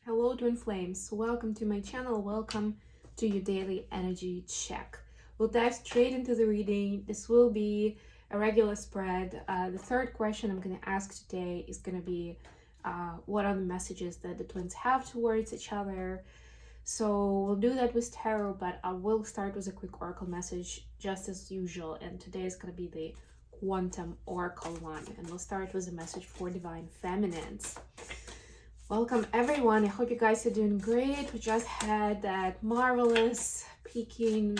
Hello twin flames, welcome to my channel, welcome to your daily energy check. We'll dive straight into the reading. This will be a regular spread. The third question I'm going to ask today is going to be what are the messages that the twins have towards each other. So we'll do that with tarot, but I will start with a quick oracle message just as usual, and today is going to be the quantum oracle one, and we'll start with a message for divine feminines. Welcome everyone, I hope you guys are doing great. We just had that marvelous peaking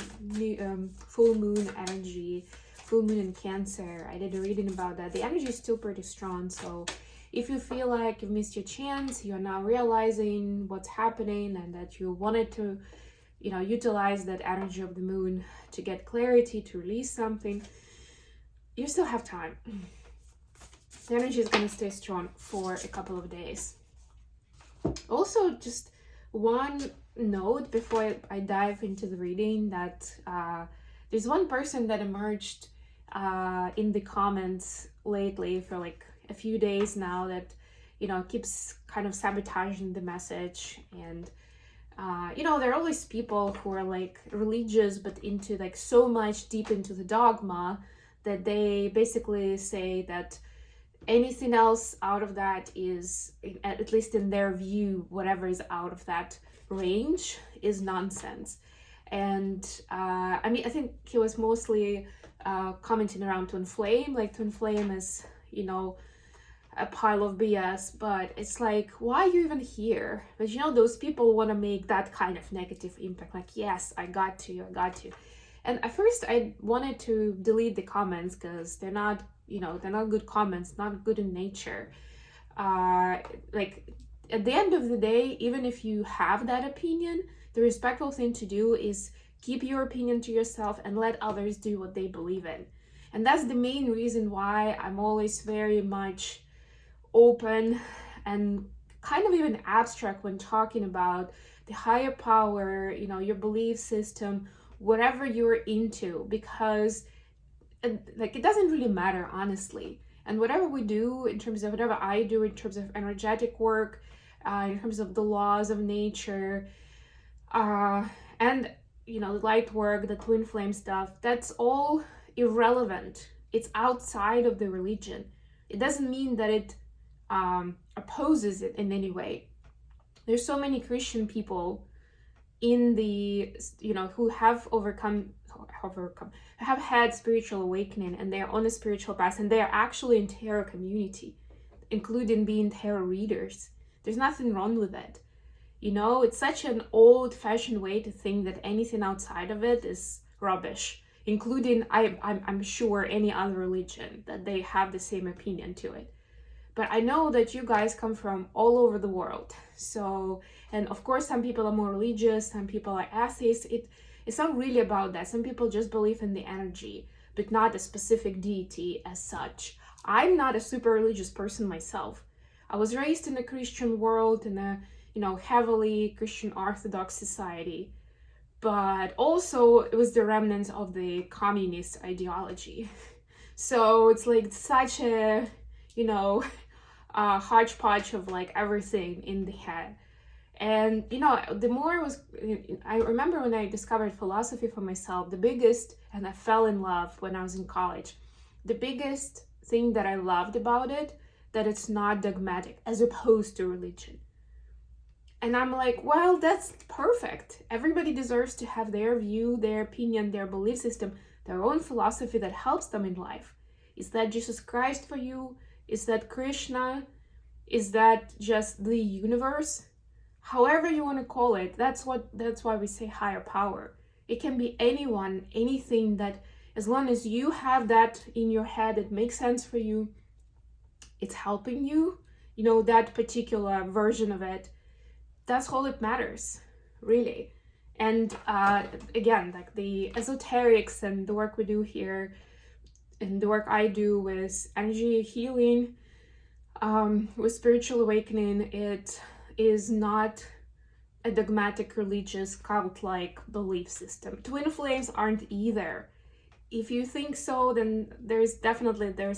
full moon energy, full moon in Cancer. I did a reading about that. The energy is still pretty strong, so if you feel like you've missed your chance, you're now realizing what's happening and that you wanted to, utilize that energy of the moon to get clarity, to release something, you still have time. The energy is going to stay strong for a couple of days. Also, just one note before I dive into the reading, that there's one person that emerged in the comments lately for like a few days now that keeps kind of sabotaging the message. And there are always people who are like religious but into like so much deep into the dogma that they basically say that anything else out of that is, at least in their view, whatever is out of that range is nonsense. And I think he was mostly commenting around twin flame, like twin flame is a pile of BS, but it's like, why are you even here? But those people want to make that kind of negative impact, like, yes, I got you. And at first I wanted to delete the comments because they're not good comments, not good in nature. Like, at the end of the day, even if you have that opinion, the respectful thing to do is keep your opinion to yourself and let others do what they believe in. And that's the main reason why I'm always very much open and kind of even abstract when talking about the higher power, your belief system, whatever you're into, because it doesn't really matter, honestly. And whatever we do in terms of whatever I do in terms of energetic work, in terms of the laws of nature, and the light work, the twin flame stuff, that's all irrelevant. It's outside of the religion. It doesn't mean that it opposes it in any way. There's so many Christian people in the who have have had spiritual awakening, and they are on a spiritual path, and they are actually in tarot community, including being tarot readers. There's nothing wrong with it. It's such an old-fashioned way to think that anything outside of it is rubbish, including I'm sure any other religion, that they have the same opinion to it. But I know that you guys come from all over the world. So, and of course, some people are more religious, some people are atheists. It's not really about that. Some people just believe in the energy, but not a specific deity as such. I'm not a super religious person myself. I was raised in a Christian world, in a, heavily Christian Orthodox society. But also, it was the remnants of the communist ideology. So it's like such a, hodgepodge of like everything in the head. And the more I remember when I discovered philosophy for myself, and I fell in love when I was in college, the biggest thing that I loved about it, that it's not dogmatic as opposed to religion. And I'm like, well, that's perfect. Everybody deserves to have their view, their opinion, their belief system, their own philosophy that helps them in life. Is that Jesus Christ for you? Is that Krishna? Is that just the universe? However you want to call it, that's why we say higher power. It can be anyone, anything, that as long as you have that in your head, it makes sense for you, it's helping you, that particular version of it, that's all it matters, really. And again, like the esoterics and the work we do here, and the work I do with energy healing, with spiritual awakening, it is not a dogmatic religious cult-like belief system. Twin flames aren't either. If you think so, then there's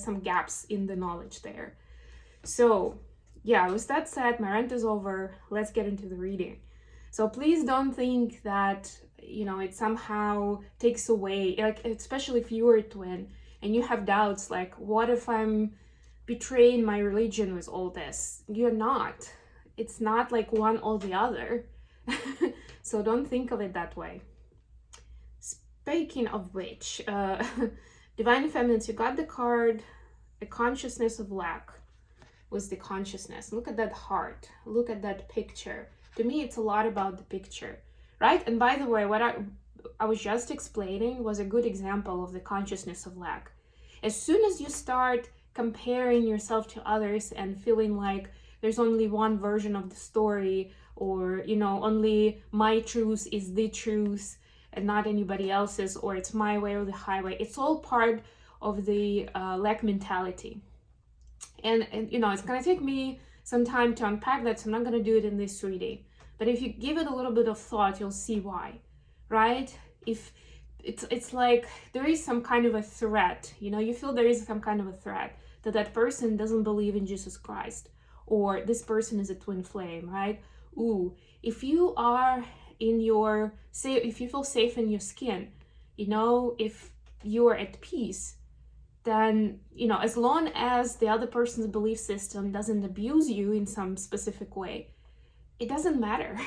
some gaps in the knowledge there. So yeah, with that said, my rant is over. Let's get into the reading. So please don't think that, it somehow takes away, like, especially if you are a twin and you have doubts, like, what if I'm betraying my religion with all this? You're not. It's not like one or the other. So don't think of it that way. Speaking of which, Divine Feminines, you got the card, the consciousness of lack was the consciousness. Look at that heart. Look at that picture. To me, it's a lot about the picture, right? And by the way, what I was just explaining was a good example of the consciousness of lack. As soon as you start comparing yourself to others and feeling like there's only one version of the story, or, only my truth is the truth and not anybody else's, or it's my way or the highway, it's all part of the lack mentality. And it's going to take me some time to unpack that, so I'm not going to do it in this reading. But if you give it a little bit of thought, you'll see why, right? If it's like there is some kind of a threat, you feel there is some kind of a threat that person doesn't believe in Jesus Christ, or this person is a twin flame, right? Ooh, if you are if you feel safe in your skin, if you are at peace, then, as long as the other person's belief system doesn't abuse you in some specific way, it doesn't matter.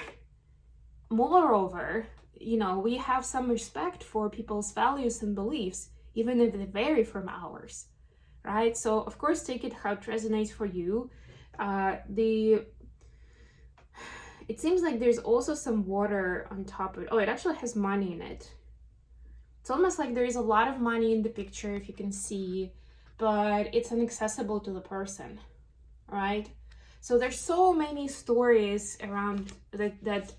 Moreover, we have some respect for people's values and beliefs, even if they vary from ours, right? So, of course, take it how it resonates for you. It seems like there's also some water on top of it. Oh, it actually has money in it. It's almost like there is a lot of money in the picture, if you can see, but it's inaccessible to the person, right? So there's so many stories around that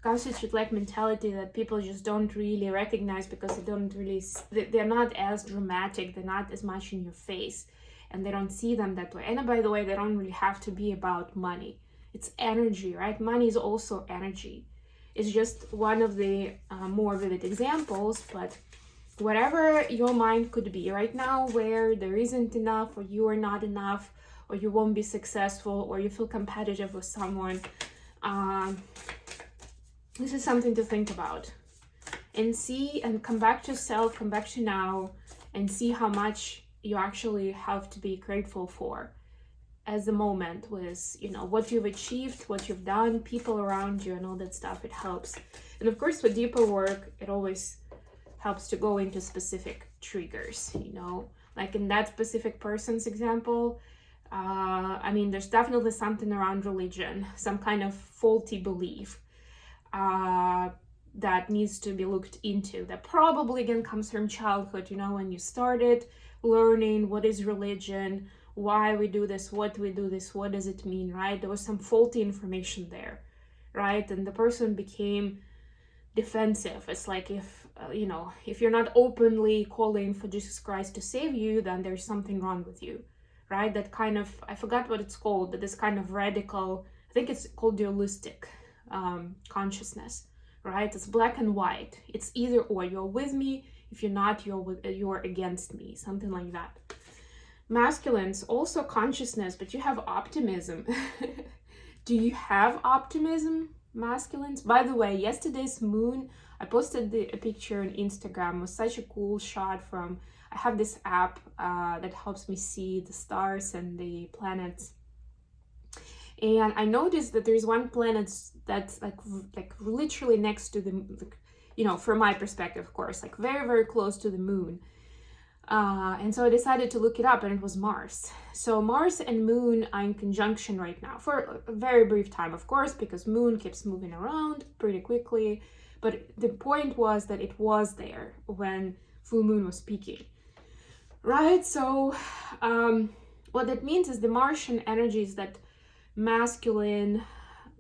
constitute lack mentality that people just don't really recognize, because they're not as dramatic, they're not as much in your face, and they don't see them that way. And by the way, they don't really have to be about money. It's energy, right? Money is also energy. It's just one of the more vivid examples, but whatever your mind could be right now, where there isn't enough, or you are not enough, or you won't be successful, or you feel competitive with someone, this is something to think about and see, and come back to self, come back to now, and see how much you actually have to be grateful for as the moment, with what you've achieved, what you've done, people around you, and all that stuff. It helps. And of course, with deeper work, it always helps to go into specific triggers, like in that specific person's example. There's definitely something around religion, some kind of faulty belief that needs to be looked into, that probably again comes from childhood, when you started learning what is religion, why we do this, what we do this, what does it mean, right? There was some faulty information there, right? And the person became defensive. It's like if you're not openly calling for Jesus Christ to save you, then there's something wrong with you, right? That kind of, I forgot what it's called, but this kind of radical, I think it's called dualistic consciousness, right? It's black and white. It's either or. You're with me. If you're not, you're against me, something like that. Masculines, also consciousness, but you have optimism. Do you have optimism, masculines? By the way, yesterday's moon, I posted a picture on Instagram. It was such a cool shot from, I have this app that helps me see the stars and the planets. And I noticed that there's one planet that's like literally next to the, from my perspective, of course, like very, very close to the moon. And so I decided to look it up, and it was Mars. So Mars and Moon are in conjunction right now for a very brief time, of course, because Moon keeps moving around pretty quickly. But the point was that it was there when full moon was peaking, right? So what that means is the Martian energy is that masculine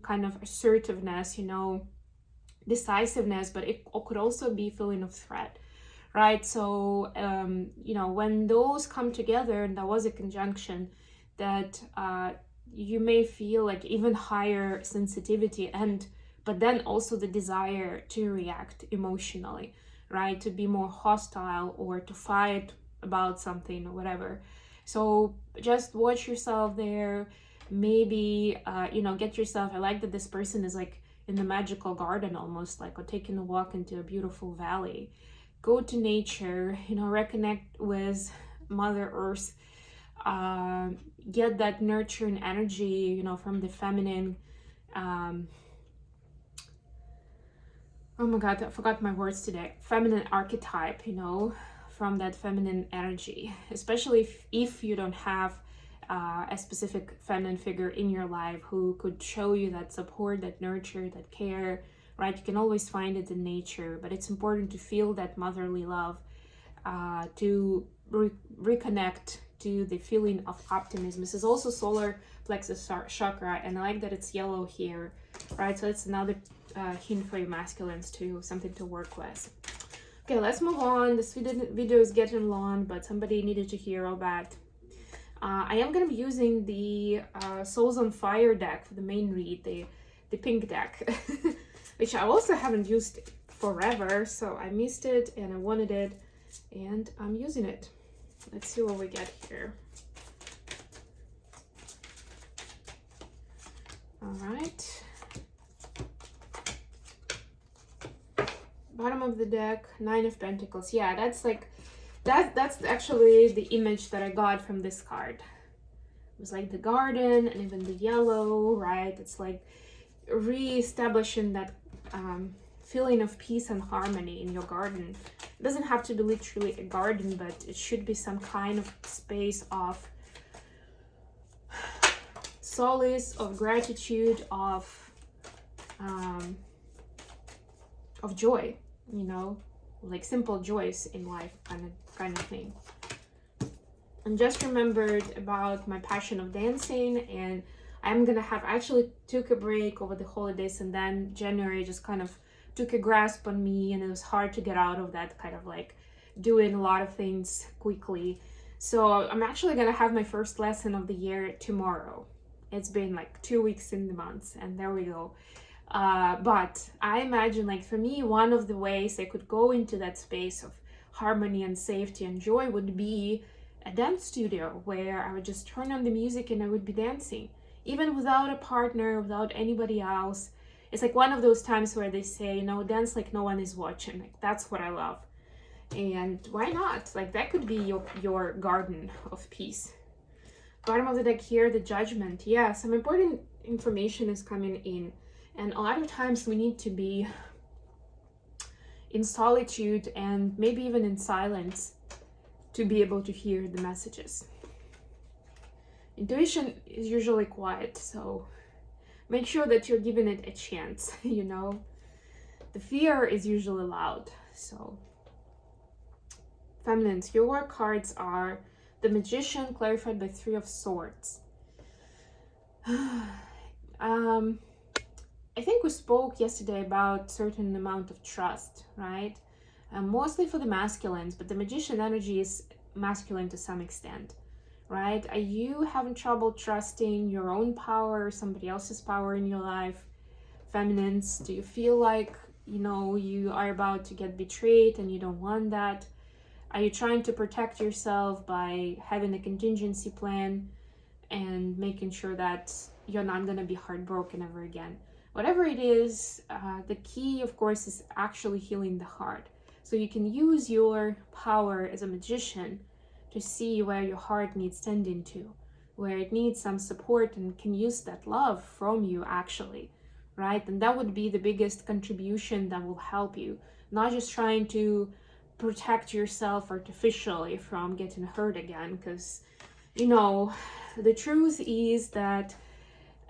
kind of assertiveness, decisiveness, but it could also be feeling of threat. Right, so when those come together, and there was a conjunction, that you may feel like even higher sensitivity, but then also the desire to react emotionally, right, to be more hostile or to fight about something or whatever. So just watch yourself there. maybe you know, get yourself, I like that this person is like in the magical garden almost, like, or taking a walk into a beautiful valley. Go to nature, you know, reconnect with Mother Earth, get that nurturing energy, you know, from the feminine. Oh my god, I forgot my words today. Feminine archetype, you know, from that feminine energy, especially if you don't have a specific feminine figure in your life who could show you that support, that nurture, that care, right? You can always find it in nature, but it's important to feel that motherly love, to reconnect to the feeling of optimism. This is also solar plexus chakra, and I like that it's yellow here, right? So it's another hint for your masculines too, something to work with. Okay, let's move on. This video is getting long, but somebody needed to hear all that. I am going to be using the Souls on Fire deck for the main read, the pink deck, which I also haven't used forever, so I missed it and I wanted it, and I'm using it. Let's see what we get here. All right. Bottom of the deck, Nine of Pentacles. Yeah, that's like, that's actually the image that I got from this card. It was like the garden and even the yellow, right? It's like re-establishing that feeling of peace and harmony in your garden. It doesn't have to be literally a garden, but it should be some kind of space of solace, of gratitude, of joy, you know, like simple joys in life, kind of thing. And just remembered about my passion of dancing, and I'm gonna have, I actually took a break over the holidays, and then January just kind of took a grasp on me, and it was hard to get out of that kind of like doing a lot of things quickly. So I'm actually gonna have my first lesson of the year tomorrow. It's been like 2 weeks in the month, and there we go. But I imagine, like, for me, one of the ways I could go into that space of harmony and safety and joy would be a dance studio where I would just turn on the music and I would be dancing, even without a partner, without anybody else. It's like one of those times where they say, you know, dance like no one is watching. Like, that's what I love. And why not? Like, that could be your garden of peace. Bottom of the deck here, the Judgment. Yeah, some important information is coming in. And a lot of times we need to be in solitude and maybe even in silence to be able to hear the messages. Intuition is usually quiet, so make sure that you're giving it a chance, you know. The fear is usually loud, so. Feminines, your cards are the Magician, clarified by Three of Swords. I think we spoke yesterday about certain amount of trust, right? Mostly for the masculines, but the Magician energy is masculine to some extent, right? Are you having trouble trusting your own power or somebody else's power in your life? Feminines, do you feel like, you know, you are about to get betrayed and you don't want that? Are you trying to protect yourself by having a contingency plan and making sure that you're not going to be heartbroken ever again? Whatever it is, the key, of course, is actually healing the heart. So you can use your power as a magician to see where your heart needs tending to, where it needs some support, and can use that love from you actually, right? And that would be the biggest contribution that will help you, not just trying to protect yourself artificially from getting hurt again, because, you know, the truth is that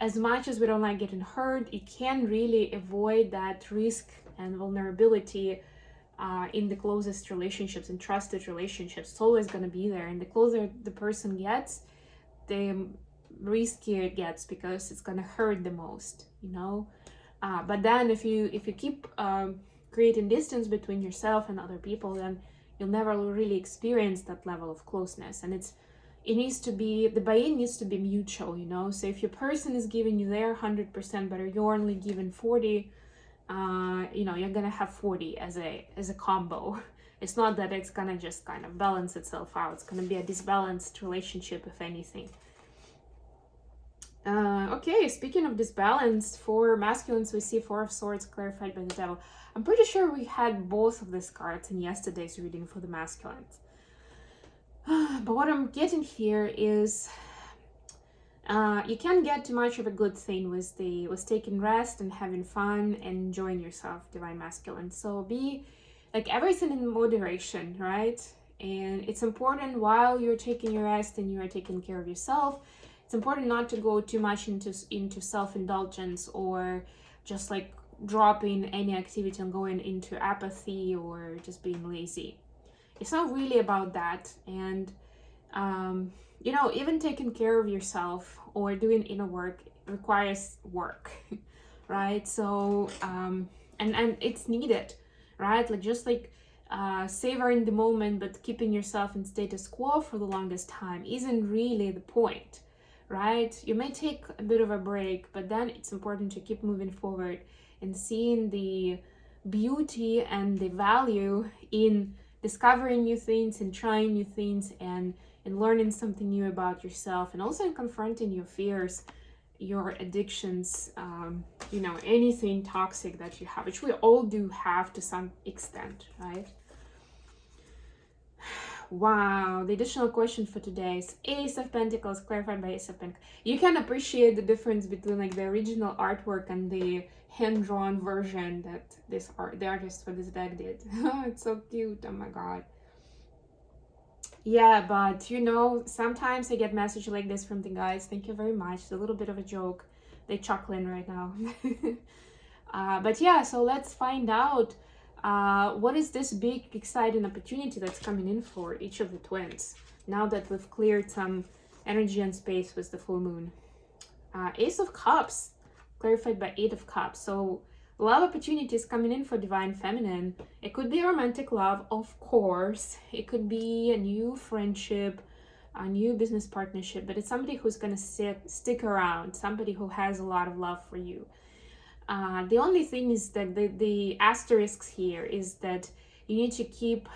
as much as we don't like getting hurt, it can really avoid that risk and vulnerability in the closest relationships and trusted relationships. It's always going to be there, and the closer the person gets, the riskier it gets, because it's going to hurt the most, you know. But then if you keep creating distance between yourself and other people, then you'll never really experience that level of closeness. And it needs to be, the buy-in needs to be mutual, you know. So if your person is giving you their 100%, but you're only giving 40, you know, you're gonna have 40 as a combo. It's not that it's gonna just kind of balance itself out. It's gonna be a disbalanced relationship, if anything. Okay, speaking of this balance, for masculines, we see Four of Swords clarified by the Devil. I'm pretty sure we had both of these cards in yesterday's reading for the masculines. But what I'm getting here is you can't get too much of a good thing with taking rest and having fun and enjoying yourself, Divine Masculine. So be like everything in moderation, right? And it's important while you're taking your rest and you are taking care of yourself, it's important not to go too much into self-indulgence or just like dropping any activity and going into apathy or just being lazy. It's not really about that. And you know, even taking care of yourself or doing inner work requires work, right? So and it's needed, right? Like just like savoring the moment but keeping yourself in status quo for the longest time isn't really the point, right? You may take a bit of a break, but then it's important to keep moving forward and seeing the beauty and the value in discovering new things and trying new things and learning something new about yourself, and also in confronting your fears, your addictions, you know, anything toxic that you have, which we all do have to some extent, right? Wow, the additional question for today is Ace of Pentacles, clarified by Ace of Pentacles. You can appreciate the difference between like the original artwork and the hand-drawn version that the artist for this deck did. It's so cute, oh my god. Yeah, but you know, sometimes I get messages like this from the guys. Thank you very much. It's a little bit of a joke. They're chuckling right now. But yeah, so let's find out what is this big, exciting opportunity that's coming in for each of the twins now that we've cleared some energy and space with the full moon. Ace of Cups, clarified by Eight of Cups. So love opportunities coming in for Divine Feminine. It could be romantic love, of course. It could be a new friendship, a new business partnership, but it's somebody who's going to stick around, somebody who has a lot of love for you. The only thing is that the asterisks here is that you need to keep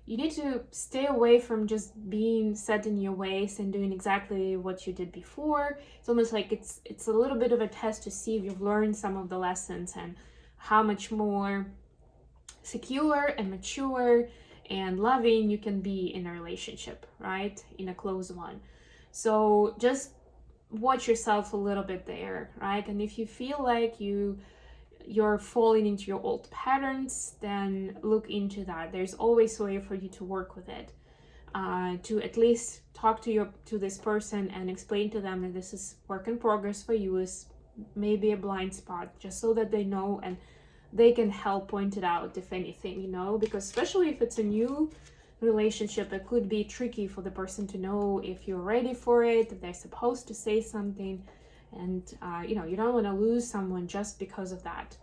you need to stay away from just being set in your ways and doing exactly what you did before. It's almost like it's a little bit of a test to see if you've learned some of the lessons and how much more secure and mature and loving you can be in a relationship, right? In a close one. So just watch yourself a little bit there, right? And if you feel like you're falling into your old patterns, then look into that. There's always a way for you to work with it, to at least talk to this person and explain to them that this is work in progress for you, is maybe a blind spot, just so that they know and they can help point it out if anything, you know, because especially if it's a new relationship, it could be tricky for the person to know if you're ready for it, if they're supposed to say something. And you know, you don't want to lose someone just because of that.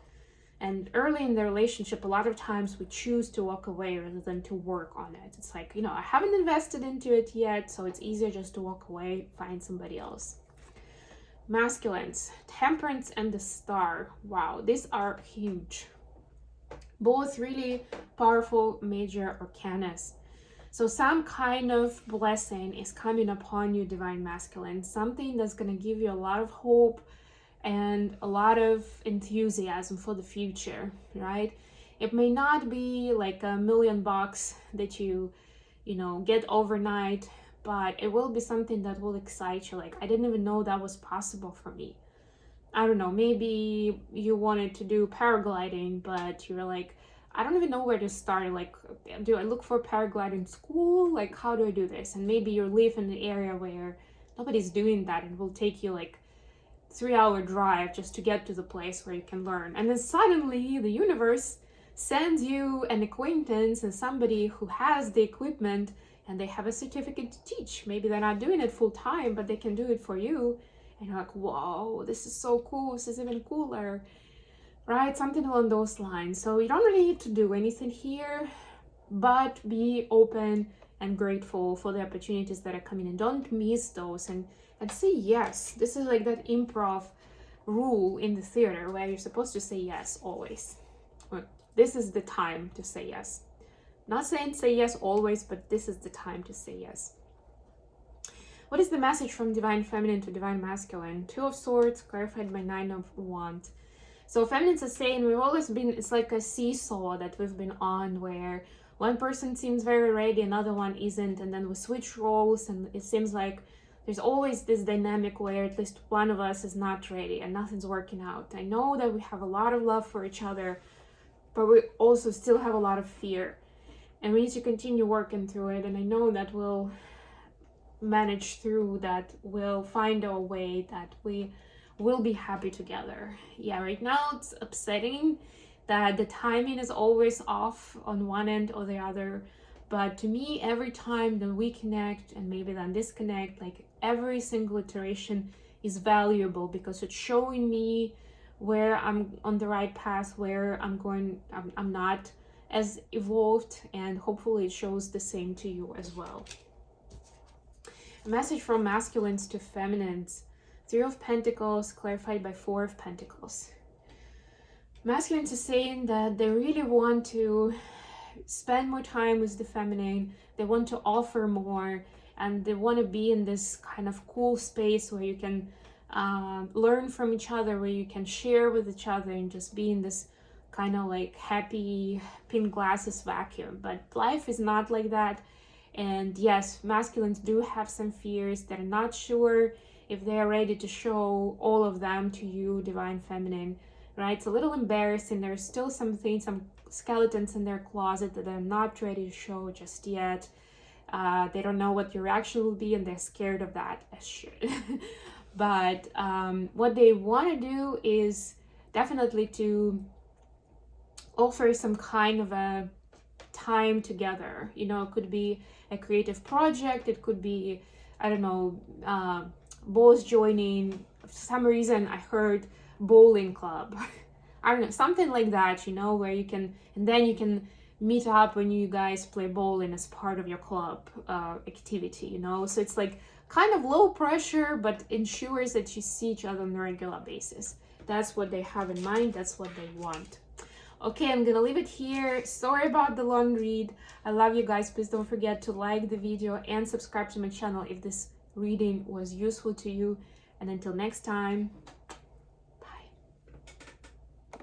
And early in the relationship, a lot of times we choose to walk away rather than to work on it. It's like, you know, I haven't invested into it yet, so it's easier just to walk away, find somebody else. Masculines, Temperance and the Star. Wow, these are huge. Both really powerful major arcanas. So some kind of blessing is coming upon you, Divine Masculine. Something that's going to give you a lot of hope and a lot of enthusiasm for the future, right? It may not be like $1 million that you know, get overnight, but it will be something that will excite you. Like, I didn't even know that was possible for me. I don't know, maybe you wanted to do paragliding, but you're like, I don't even know where to start. Like, do I look for paragliding school? Like, how do I do this? And maybe you live in an area where nobody's doing that. It will take you like 3-hour drive just to get to the place where you can learn. And then suddenly the universe sends you an acquaintance and somebody who has the equipment and they have a certificate to teach. Maybe they're not doing it full time, but they can do it for you. And you're like, whoa, this is so cool. This is even cooler. Right? Something along those lines. So you don't really need to do anything here, but be open and grateful for the opportunities that are coming in. Don't miss those and say yes. This is like that improv rule in the theater where you're supposed to say yes always. This is the time to say yes. Not saying say yes always, but this is the time to say yes. What is the message from Divine Feminine to Divine Masculine? Two of Swords, clarified by Nine of Wands. So feminines are saying we've always been, it's like a seesaw that we've been on, where one person seems very ready, another one isn't, and then we switch roles, and it seems like there's always this dynamic where at least one of us is not ready and nothing's working out. I know that we have a lot of love for each other, but we also still have a lot of fear, and we need to continue working through it. And I know that we'll manage through that, we'll find our way, that we will be happy together. Yeah, right now it's upsetting that the timing is always off on one end or the other, but to me, every time that we connect and maybe then disconnect, like every single iteration is valuable, because it's showing me where I'm on the right path, where I'm not as evolved, and hopefully it shows the same to you as well. A message from masculines to feminines. Three of Pentacles, clarified by Four of Pentacles. Masculines are saying that they really want to spend more time with the feminine. They want to offer more, and they want to be in this kind of cool space where you can learn from each other, where you can share with each other, and just be in this kind of like happy pink glasses vacuum. But life is not like that. And yes, masculines do have some fears. They're not sure if they're ready to show all of them to you, Divine Feminine, right? It's a little embarrassing. There's still some things, some skeletons in their closet that they're not ready to show just yet. They don't know what your reaction will be, and they're scared of that, as should. But what they want to do is definitely to offer some kind of a time together. You know, it could be a creative project, it could be, I don't know, both joining. For some reason I heard bowling club. I don't know, something like that, you know, where you can, and then you can meet up when you guys play bowling as part of your club activity, you know. So it's like kind of low pressure, but ensures that you see each other on a regular basis. That's what they have in mind, that's what they want. Okay, I'm gonna leave it here. Sorry about the long read. I love you guys. Please don't forget to like the video and subscribe to my channel if this reading was useful to you. And until next time.